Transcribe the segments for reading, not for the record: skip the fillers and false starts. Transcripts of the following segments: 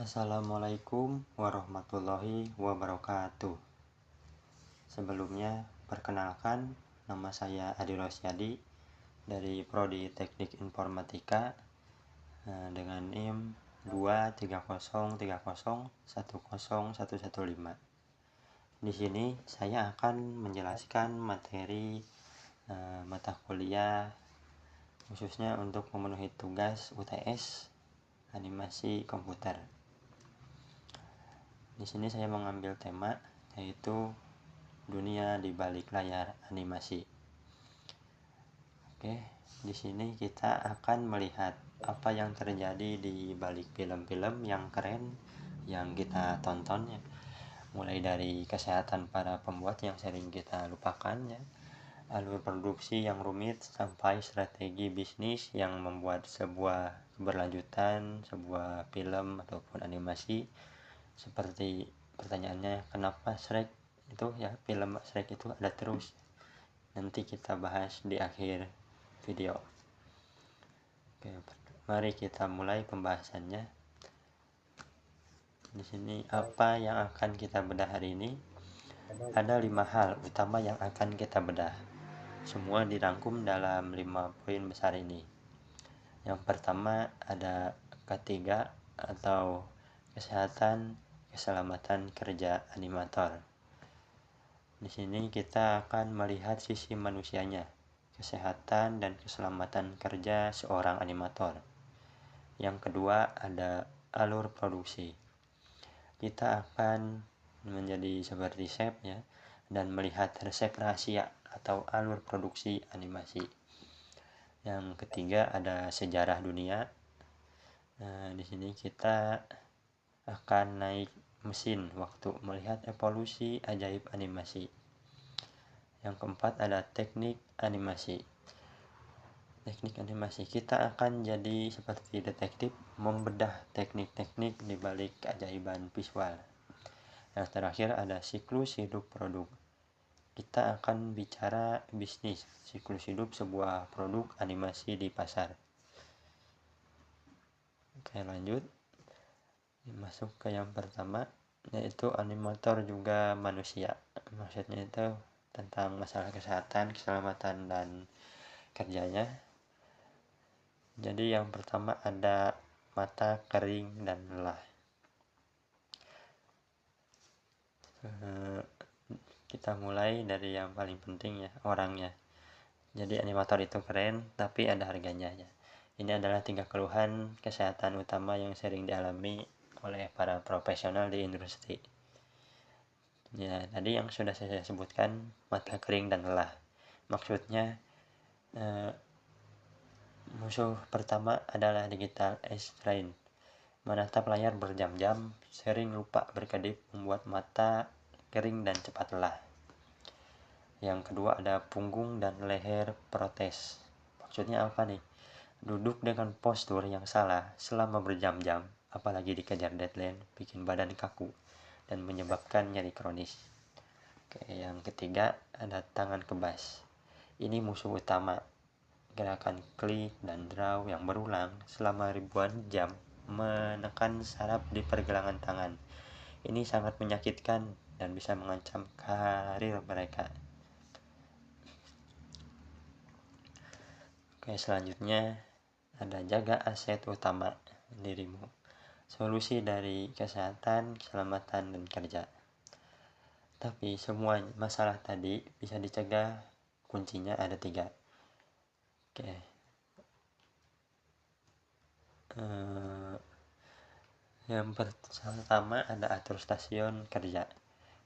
Assalamualaikum warahmatullahi wabarakatuh. Sebelumnya, perkenalkan, nama saya Adi Rosyadi dari Prodi Teknik Informatika dengan NIM 23030101115. Di sini saya akan menjelaskan materi mata kuliah khususnya untuk memenuhi tugas UTS animasi komputer. Di sini saya mengambil tema yaitu dunia di balik layar animasi. Oke, di sini kita akan melihat apa yang terjadi di balik film-film yang keren yang kita tonton ya. Mulai dari kesehatan para pembuat yang sering kita lupakan ya, alur produksi yang rumit sampai strategi bisnis yang membuat sebuah keberlanjutan sebuah film ataupun animasi. Seperti pertanyaannya, kenapa Shrek itu ya, film Shrek itu ada terus. Nanti kita bahas di akhir video. Oke, mari kita mulai pembahasannya. Di sini apa yang akan kita bedah hari ini? Ada 5 hal utama yang akan kita bedah. Semua dirangkum dalam 5 poin besar ini. Yang pertama ada ketiga atau kesehatan keselamatan kerja animator. Di sini kita akan melihat sisi manusianya, kesehatan dan keselamatan kerja seorang animator. Yang kedua ada alur produksi. Kita akan menjadi seperti chef ya, dan melihat resep rahasia atau alur produksi animasi. Yang ketiga ada sejarah dunia. Di sini kita akan naik mesin waktu melihat evolusi ajaib animasi. Yang keempat ada teknik animasi. Teknik animasi kita akan jadi seperti detektif membedah teknik-teknik di balik keajaiban visual. Yang terakhir ada siklus hidup produk. Kita akan bicara bisnis, siklus hidup sebuah produk animasi di pasar. Oke, lanjut. Masuk ke yang pertama, yaitu animator juga manusia. Maksudnya itu tentang masalah kesehatan, keselamatan, dan kerjanya. Jadi yang pertama ada mata kering dan lelah. Kita mulai dari yang paling penting ya, orangnya. Jadi animator itu keren, tapi ada harganya ya. Ini adalah 3 keluhan kesehatan utama yang sering dialami oleh para profesional di industri. Ya, tadi yang sudah saya sebutkan, mata kering dan lelah. Maksudnya musuh pertama adalah digital eye strain. Menatap layar berjam-jam, sering lupa berkedip, membuat mata kering dan cepat lelah. Yang kedua ada punggung dan leher protes. Maksudnya apa nih? Duduk dengan postur yang salah selama berjam-jam, apalagi dikejar deadline, bikin badan kaku dan menyebabkan nyeri kronis. Oke, yang ketiga ada tangan kebas. Ini musuh utama. Gerakan klik dan draw yang berulang selama ribuan jam menekan saraf di pergelangan tangan. Ini sangat menyakitkan dan bisa mengancam karir mereka. Oke, selanjutnya ada jaga aset utama dirimu. Solusi dari kesehatan, keselamatan, dan kerja. Tapi semua masalah tadi bisa dicegah. Kuncinya ada 3. Oke. Yang pertama ada atur stasiun kerja.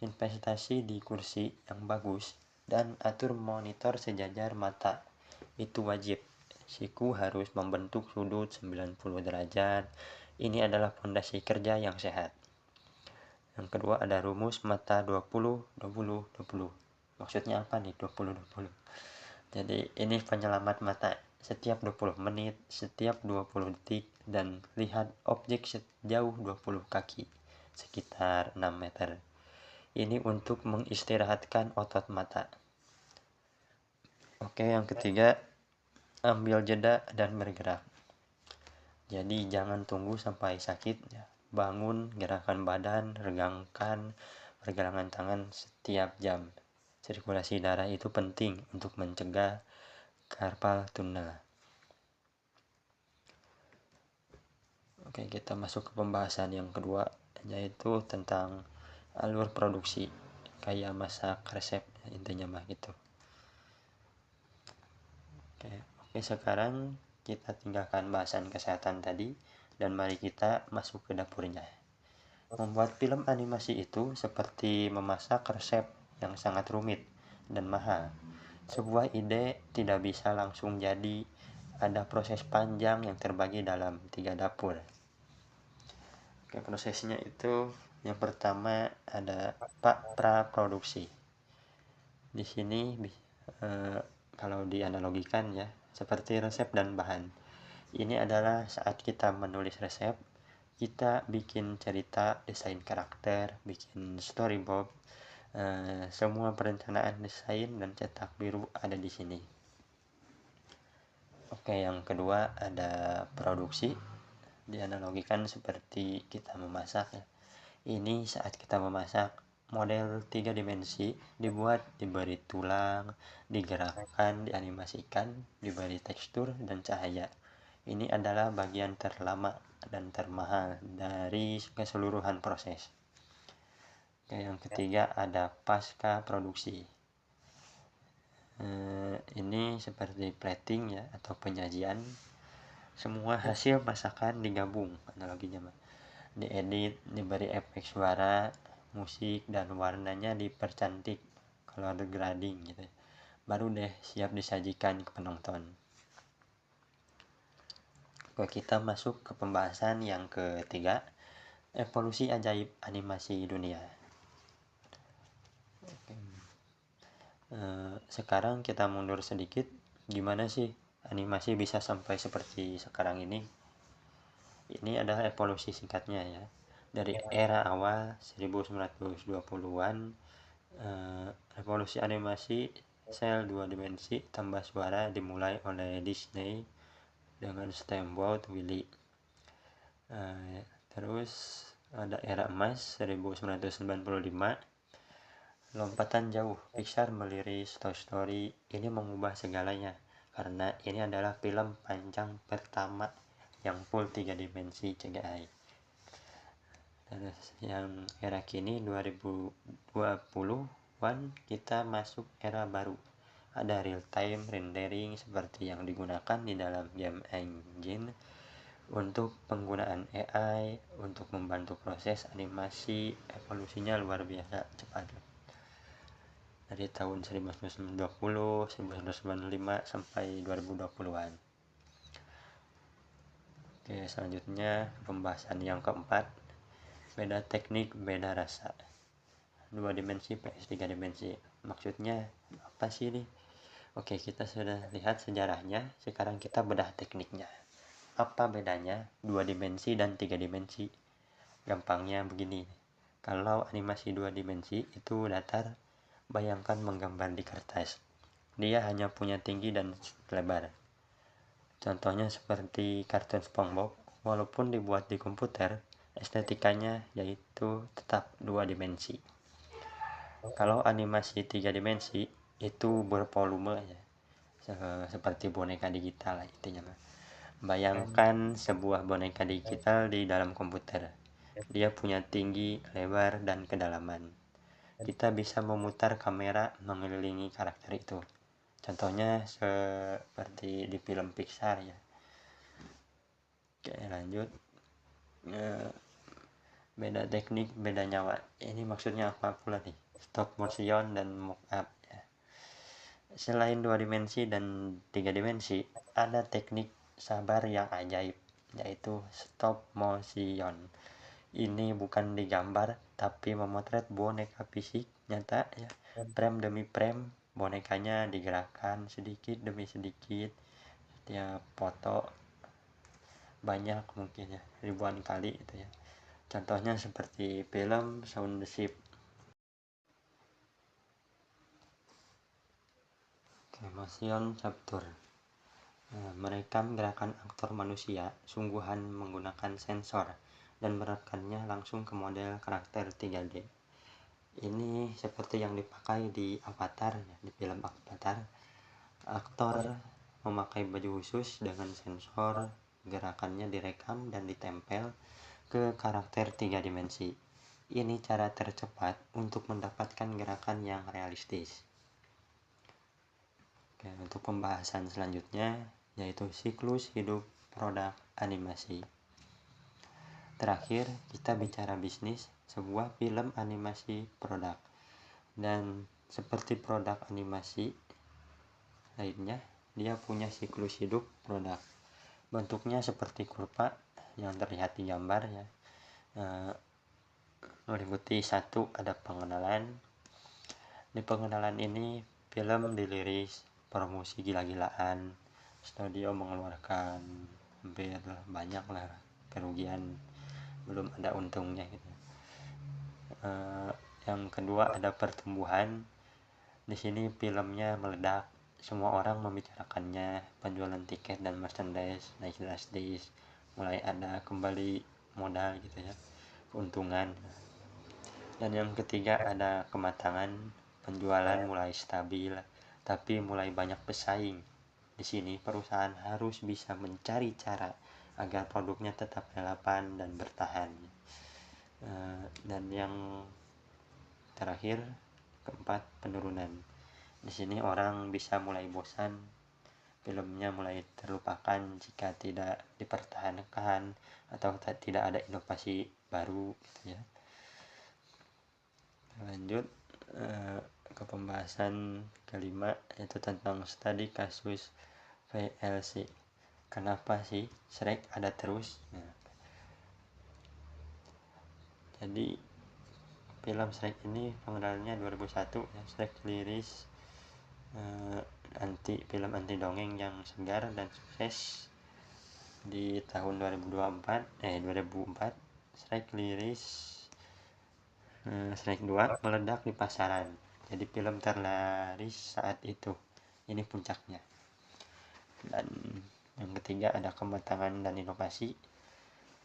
Investasi di kursi yang bagus dan atur monitor sejajar mata. Itu wajib. Siku harus membentuk sudut 90 derajat. Ini adalah fondasi kerja yang sehat. Yang kedua ada rumus mata 20-20-20. Maksudnya apa nih 20-20? Jadi ini penyelamat mata. Setiap 20 menit, setiap 20 detik, dan lihat objek sejauh 20 kaki, sekitar 6 meter. Ini untuk mengistirahatkan otot mata. Oke, yang ketiga, ambil jeda dan bergerak. Jadi jangan tunggu sampai sakit ya. bangun, gerakan badan, regangkan, pergelangan tangan setiap jam. Sirkulasi darah itu penting untuk mencegah carpal tunnel. Oke, kita masuk ke pembahasan yang kedua, yaitu tentang alur produksi, kayak masak resep, intinya mah gitu. Oke, sekarang kita tinggalkan bahasan kesehatan tadi dan mari kita masuk ke dapurnya. Membuat film animasi itu seperti memasak resep yang sangat rumit dan mahal. Sebuah ide tidak bisa langsung jadi, ada proses panjang yang terbagi dalam 3 dapur. Oke, prosesnya itu yang pertama ada pra-produksi. Di sini kalau dianalogikan ya, seperti resep dan bahan. Ini adalah saat kita menulis resep, kita bikin cerita, desain karakter, bikin storyboard, semua perencanaan desain dan cetak biru ada di sini. Oke, yang kedua ada produksi. Dianalogikan seperti kita memasak ya. Ini saat kita memasak, model 3 dimensi dibuat, diberi tulang, digerakkan, dianimasikan, diberi tekstur dan cahaya. Ini adalah bagian terlama dan termahal dari keseluruhan proses. Oke, yang ketiga ada pasca produksi. Ini seperti plating ya, atau penyajian. Semua hasil masakan digabung, analoginya mah. Diedit, diberi efek suara, musik, dan warnanya dipercantik, color grading gitu. Baru deh siap disajikan ke penonton. Oke, kita masuk ke pembahasan yang ketiga, evolusi ajaib animasi dunia. Sekarang kita mundur sedikit, gimana sih animasi bisa sampai seperti sekarang ini? Ini adalah evolusi singkatnya ya. Dari era awal 1920-an, revolusi animasi sel 2 dimensi tambah suara dimulai oleh Disney dengan Steamboat Willie. Terus ada era emas 1995, lompatan jauh, Pixar meliris Toy Story. Ini mengubah segalanya karena ini adalah film panjang pertama yang full 3 dimensi CGI. Terus yang era kini 2020-an kita masuk era baru. Ada real time rendering seperti yang digunakan di dalam game engine untuk penggunaan AI untuk membantu proses animasi. Evolusinya luar biasa cepat. Dari tahun 1920, 1995 sampai 2020-an. Oke, selanjutnya pembahasan yang keempat, beda teknik, beda rasa. 2 dimensi vs 3 dimensi. Maksudnya apa sih nih? Oke, kita sudah lihat sejarahnya, sekarang kita bedah tekniknya. Apa bedanya 2 dimensi dan 3 dimensi? Gampangnya begini. Kalau animasi 2 dimensi itu datar, bayangkan menggambar di kertas. Dia hanya punya tinggi dan lebar. Contohnya seperti kartun SpongeBob, walaupun dibuat di komputer, estetikanya yaitu tetap 2 dimensi. Kalau animasi 3 dimensi itu bervolume ya, seperti boneka digital lah intinya. Bayangkan sebuah boneka digital di dalam komputer. Dia punya tinggi, lebar, dan kedalaman. Kita bisa memutar kamera mengelilingi karakter itu. Contohnya seperti di film Pixar ya. Oke, lanjut. Beda teknik, beda nyawa. Ini maksudnya apa pula nih? Stop motion dan mock-up ya. Selain 2 dimensi dan 3 dimensi, ada teknik sabar yang ajaib, yaitu stop motion. Ini bukan digambar, tapi memotret boneka fisik nyata ya. Frame demi frame, bonekanya digerakkan sedikit demi sedikit. Setiap foto banyak mungkin ya, ribuan kali itu ya. Contohnya seperti film Sound the Ship. Motion capture. Merekam gerakan aktor manusia sungguhan menggunakan sensor dan merekannya langsung ke model karakter 3D. Ini seperti yang dipakai di Avatar, ya, di film Avatar. Aktor memakai baju khusus dengan sensor, gerakannya direkam dan ditempel ke karakter 3 dimensi. Ini cara tercepat untuk mendapatkan gerakan yang realistis. Oke, untuk pembahasan selanjutnya yaitu siklus hidup produk animasi. Terakhir, kita bicara bisnis sebuah film animasi produk. Dan seperti produk animasi lainnya, dia punya siklus hidup produk. Bentuknya seperti kurva yang terlihat di gambar, ya. Meliputi satu, ada pengenalan. Di pengenalan ini film diliris, promosi gila-gilaan, studio mengeluarkan hampir banyak lah kerugian, belum ada untungnya gitu. Yang kedua ada pertumbuhan. Di sini filmnya meledak, semua orang membicarakannya, penjualan tiket dan merchandise naik drastis, mulai ada kembali modal gitu ya, keuntungan. Dan yang ketiga ada kematangan, penjualan mulai stabil, tapi mulai banyak pesaing. Di sini perusahaan harus bisa mencari cara agar produknya tetap relevan dan bertahan. Dan yang terakhir, keempat, penurunan. Di sini orang bisa mulai bosan, filmnya mulai terlupakan jika tidak dipertahankan atau tidak ada inovasi baru gitu ya. Lanjut ke pembahasan kelima, yaitu tentang studi kasus VLC. Kenapa sih Shrek ada terus? Jadi film Shrek ini pengenalannya 2001 ya. Shrek liris film anti dongeng yang segar dan sukses. Di tahun 2004 Shrek liris Shrek 2 meledak di pasaran. Jadi film terlaris saat itu. Ini puncaknya. Dan yang ketiga ada kematangan dan inovasi.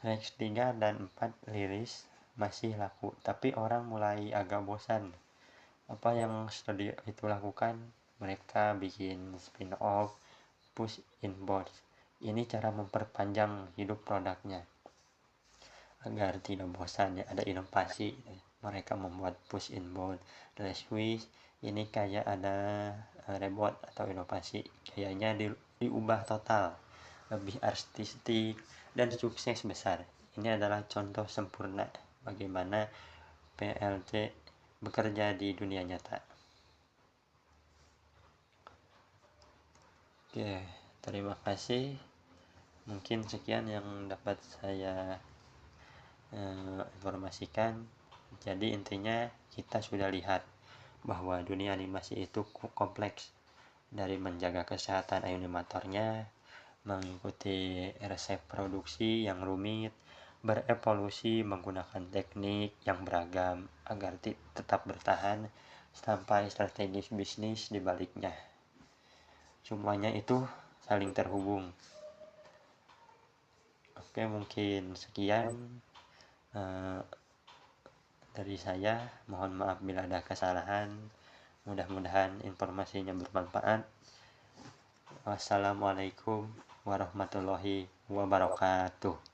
Shrek 3 dan 4 liris masih laku, tapi orang mulai agak bosan. Apa yang studio itu lakukan? Mereka bikin spin-off, push inbound. Ini cara memperpanjang hidup produknya agar tidak bosan, ya, ada inovasi. Mereka membuat push inbound, Last Wish. Ini kayak ada reboot atau inovasi, kayaknya diubah total, lebih artistik dan sukses besar. Ini adalah contoh sempurna bagaimana PLC bekerja di dunia nyata. Oke, terima kasih. Mungkin sekian yang dapat saya informasikan. Jadi intinya kita sudah lihat bahwa dunia animasi itu kompleks, dari menjaga kesehatan animatornya, mengikuti resep produksi yang rumit, berevolusi menggunakan teknik yang beragam agar tetap bertahan, sampai strategis bisnis di baliknya. Semuanya itu saling terhubung. Oke, mungkin sekian dari saya. Mohon maaf bila ada kesalahan. Mudah-mudahan informasinya bermanfaat. Wassalamualaikum warahmatullahi wabarakatuh.